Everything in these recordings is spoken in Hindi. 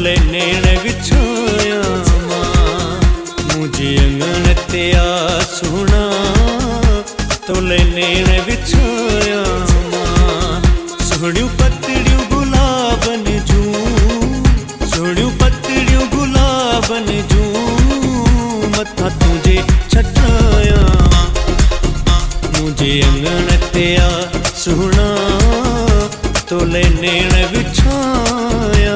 तोले नेण विछोया मुझे अंगण ते आ सुना तोले नेण विछोया सोहणियूं पतड़ियूं गुलाबन जूं सोहणियूं पतड़ियूं गुलाबन जूं मथा तुझे छटाया मुझे अंगण ते आ सुना तोले नेण विछाया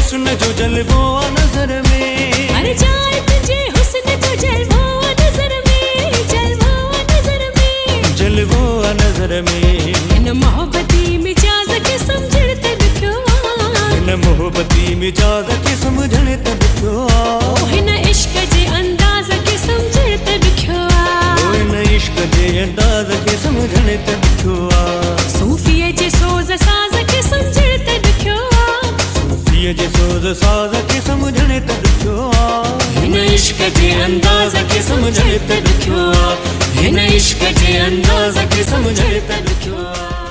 हुस्न जो जलवो नजर में हर जाए तुझे हुस्न जो जलवो नजर में जलवो नजर में जलवो नजर में इन मोहब्बती मिजाज के समझण ते दुखो इन मोहब्बती मिजाज के समझण ते दुखो इन इश्क जे अंदाज के समझण ते दुखो इन इश्क जे अंदाज के समझण ते दुखो सूफीअ जे सोज साज के समझण ते दुखो जे सोज साज के समझने ते दुखो हिन इश्क जे अंदाज के समझने ते दुखो हिन इश्क जे अंदाज के समझने ते दुखो।